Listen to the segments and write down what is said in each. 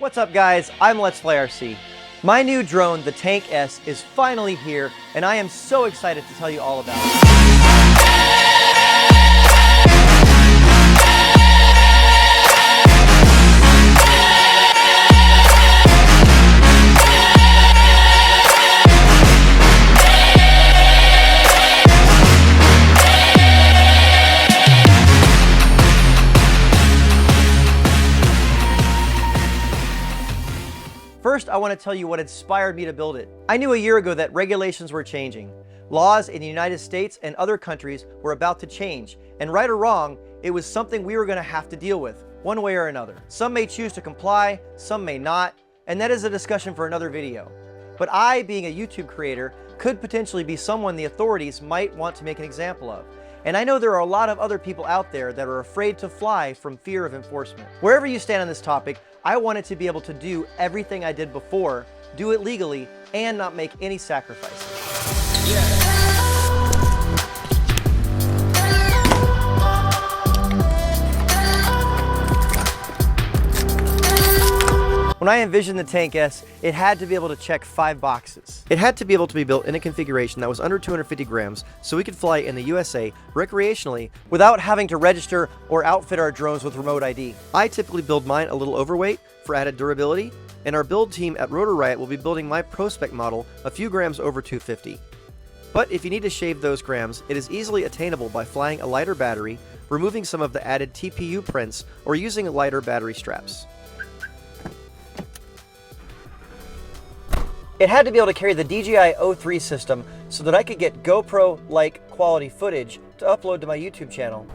What's up guys, I'm Let's Play RC. My new drone, the TanQ-S, is finally here, and I am so excited to tell you all about it. First, I want to tell you what inspired me to build it. I knew a year ago that regulations were changing. Laws in the United States and other countries were about to change, and right or wrong, it was something we were going to have to deal with, one way or another. Some may choose to comply, some may not, and that is a discussion for another video. But I, being a YouTube creator, could potentially be someone the authorities might want to make an example of. And I know there are a lot of other people out there that are afraid to fly from fear of enforcement. Wherever you stand on this topic, I wanted to be able to do everything I did before, do it legally, and not make any sacrifices. Yeah. When I envisioned the TanQ-S, it had to be able to check 5 boxes. It had to be able to be built in a configuration that was under 250 grams so we could fly in the USA recreationally without having to register or outfit our drones with remote ID. I typically build mine a little overweight for added durability, and our build team at Rotor Riot will be building my Prospect model a few grams over 250. But if you need to shave those grams, it is easily attainable by flying a lighter battery, removing some of the added TPU prints, or using lighter battery straps. It had to be able to carry the DJI O3 system so that I could get GoPro-like quality footage to upload to my YouTube channel.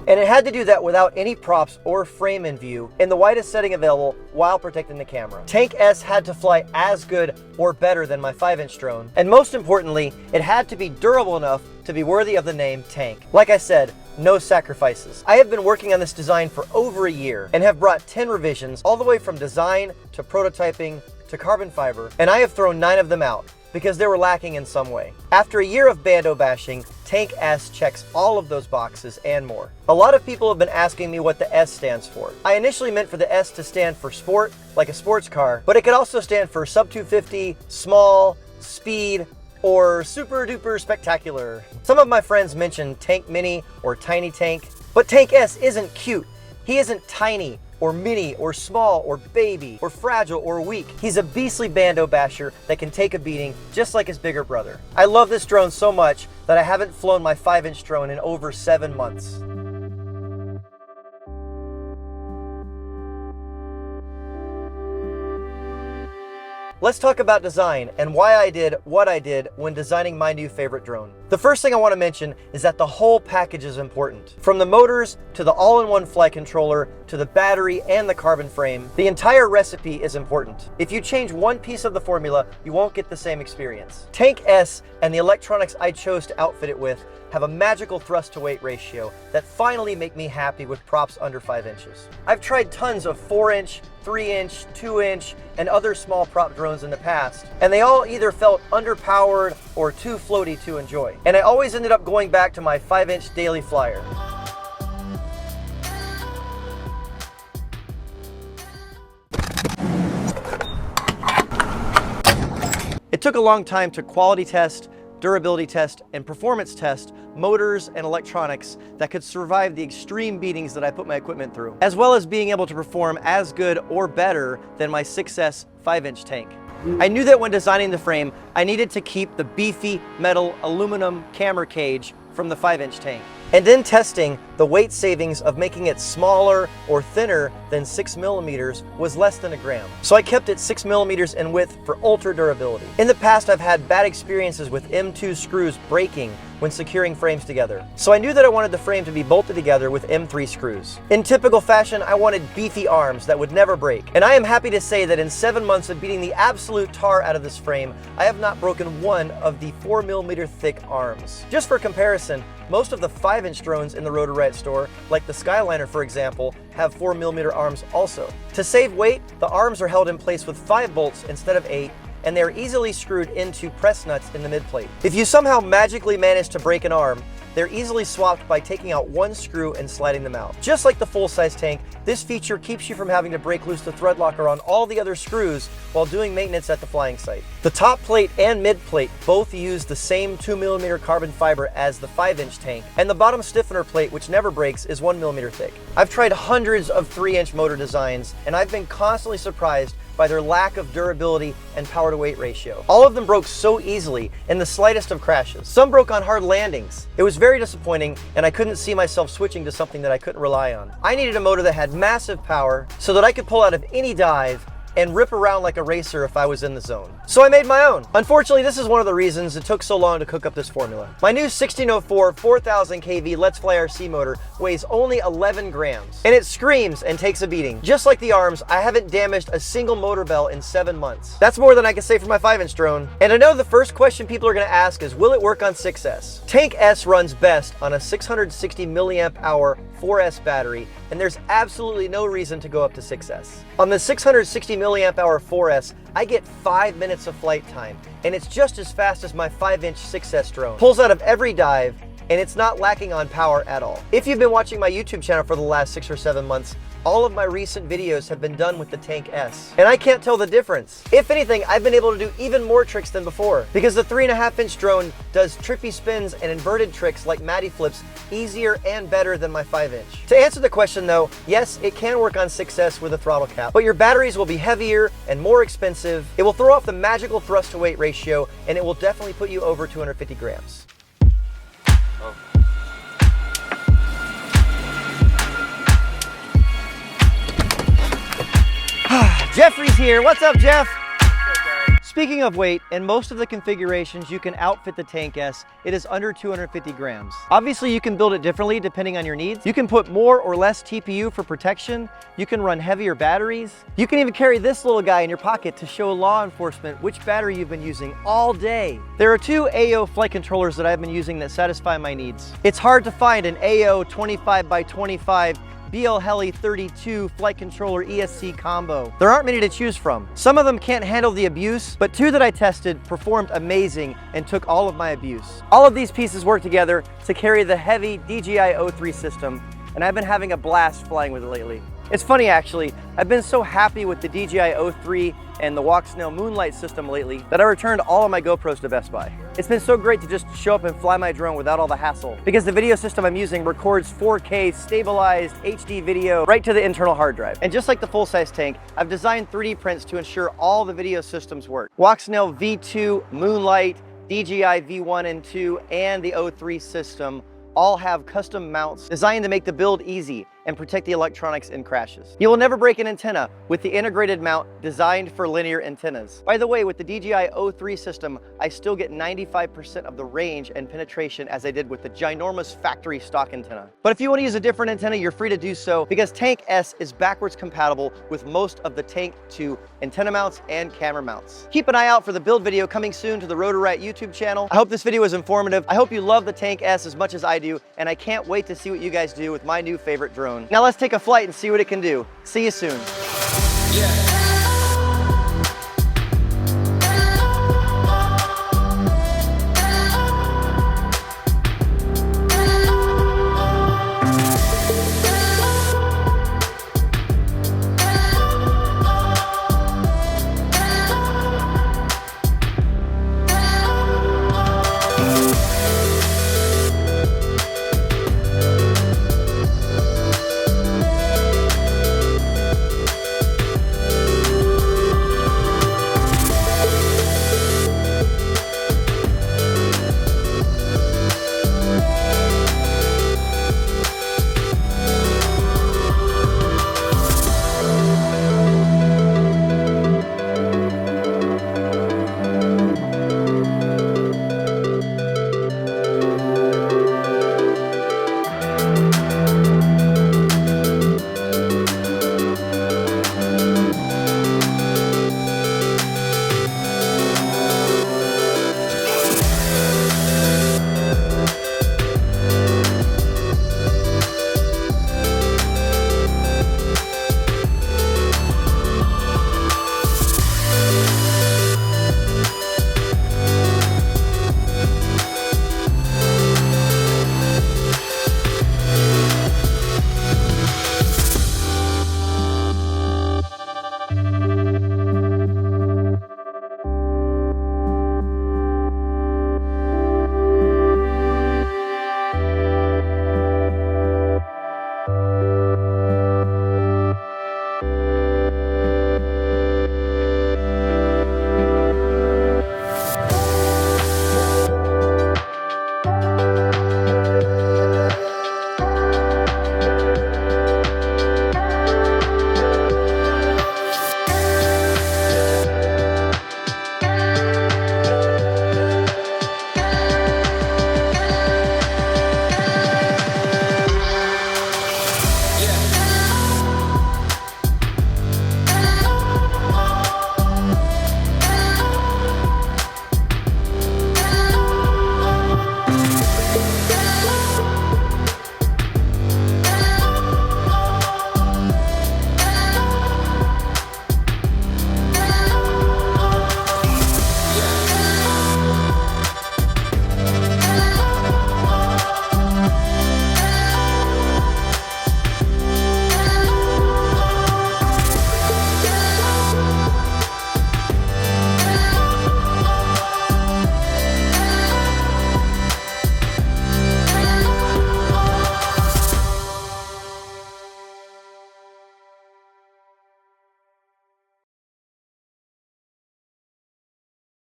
And it had to do that without any props or frame in view in the widest setting available while protecting the camera. TanQ-S had to fly as good or better than my 5-inch drone. And most importantly, it had to be durable enough to be worthy of the name Tank. Like I said, no sacrifices. I have been working on this design for over a year and have brought 10 revisions all the way from design to prototyping to carbon fiber, and I have thrown 9 of them out because they were lacking in some way. After a year of BANDO bashing, TanQ-S checks all of those boxes and more. A lot of people have been asking me what the S stands for. I initially meant for the S to stand for sport, like a sports car, but it could also stand for sub 250, small, speed, or super duper spectacular. Some of my friends mentioned Tank Mini or Tiny Tank, but TanQ-S isn't cute. He isn't tiny, or mini, or small, or baby, or fragile, or weak. He's a beastly BANDO basher that can take a beating just like his bigger brother. I love this drone so much that I haven't flown my 5-inch drone in over 7 months. Let's talk about design and why I did what I did when designing my new favorite drone. The first thing I want to mention is that the whole package is important. From the motors to the all-in-one flight controller to the battery and the carbon frame, the entire recipe is important. If you change one piece of the formula, you won't get the same experience. TanQ-S and the electronics I chose to outfit it with have a magical thrust to weight ratio that finally make me happy with props under 5 inches. I've tried tons of 4-inch, 3-inch, 2-inch, and other small prop drones in the past, and they all either felt underpowered or too floaty to enjoy. And I always ended up going back to my 5-inch daily flyer. It took a long time to quality test, durability test, and performance test motors and electronics that could survive the extreme beatings that I put my equipment through, as well as being able to perform as good or better than my 6S 5-inch tank. I knew that when designing the frame, I needed to keep the beefy metal aluminum camera cage from the 5-inch tank. And in testing, the weight savings of making it smaller or thinner than 6 millimeters was less than a gram. So I kept it 6 millimeters in width for ultra durability. In the past, I've had bad experiences with M2 screws breaking when securing frames together. So I knew that I wanted the frame to be bolted together with M3 screws. In typical fashion, I wanted beefy arms that would never break. And I am happy to say that in 7 months of beating the absolute tar out of this frame, I have not broken one of the 4 millimeter thick arms. Just for comparison, most of the 5-inch drones in the Rotor Riot store, like the Skyliner for example, have 4 millimeter arms also. To save weight, the arms are held in place with 5 bolts instead of 8, and they are easily screwed into press nuts in the mid-plate. If you somehow magically manage to break an arm, they're easily swapped by taking out one screw and sliding them out. Just like the full-size tank, this feature keeps you from having to break loose the thread locker on all the other screws while doing maintenance at the flying site. The top plate and mid plate both use the same 2mm carbon fiber as the 5-inch tank, and the bottom stiffener plate, which never breaks, is 1mm thick. I've tried hundreds of 3-inch motor designs, and I've been constantly surprised by their lack of durability and power to weight ratio. All of them broke so easily in the slightest of crashes. Some broke on hard landings. It was very disappointing, and I couldn't see myself switching to something that I couldn't rely on. I needed a motor that had massive power so that I could pull out of any dive and rip around like a racer if I was in the zone. So I made my own. Unfortunately, this is one of the reasons it took so long to cook up this formula. My new 1604 4000 kV Let's Fly RC motor weighs only 11 grams, and it screams and takes a beating. Just like the arms, I haven't damaged a single motor bell in 7 months. That's more than I can say for my 5-inch drone. And I know the first question people are gonna ask is, will it work on 6S? TanQ-S runs best on a 660 milliamp hour 4S battery, and there's absolutely no reason to go up to 6S. On the 660 milliamp hour 4S, I get 5 minutes of flight time, and it's just as fast as my 5-inch 6S drone. Pulls out of every dive, and it's not lacking on power at all. If you've been watching my YouTube channel for the last 6 or 7 months, all of my recent videos have been done with the TanQ-S, and I can't tell the difference. If anything, I've been able to do even more tricks than before, because the 3.5-inch drone does trippy spins and inverted tricks like Matty flips easier and better than my 5-inch. To answer the question though, yes, it can work on 6S with a throttle cap, but your batteries will be heavier and more expensive. It will throw off the magical thrust to weight ratio, and it will definitely put you over 250 grams. Jeffrey's here. What's up, Jeff? Speaking of weight, in most of the configurations you can outfit the TanQ-S, it is under 250 grams. Obviously, you can build it differently depending on your needs. You can put more or less TPU for protection. You can run heavier batteries. You can even carry this little guy in your pocket to show law enforcement which battery you've been using all day. There are 2 AO flight controllers that I've been using that satisfy my needs. It's hard to find an AO 25x25 BL Heli 32 flight controller ESC combo. There aren't many to choose from. Some of them can't handle the abuse, but 2 that I tested performed amazing and took all of my abuse. All of these pieces work together to carry the heavy DJI O3 system, and I've been having a blast flying with it lately. It's funny actually, I've been so happy with the DJI O3 and the Walksnail Moonlight system lately that I returned all of my GoPros to Best Buy. It's been so great to just show up and fly my drone without all the hassle, because the video system I'm using records 4K stabilized HD video right to the internal hard drive. And just like the full-size tank, I've designed 3D prints to ensure all the video systems work. Walksnail V2, Moonlight, DJI V1 and 2, and the O3 system all have custom mounts designed to make the build easy and protect the electronics in crashes. You will never break an antenna with the integrated mount designed for linear antennas. By the way, with the DJI O3 system, I still get 95% of the range and penetration as I did with the ginormous factory stock antenna. But if you want to use a different antenna, you're free to do so, because TanQ-S is backwards compatible with most of the Tank 2 antenna mounts and camera mounts. Keep an eye out for the build video coming soon to the Rotor Rat YouTube channel. I hope this video was informative. I hope you love the TanQ-S as much as I do, and I can't wait to see what you guys do with my new favorite drone. Now let's take a flight and see what it can do. See you soon. Yeah.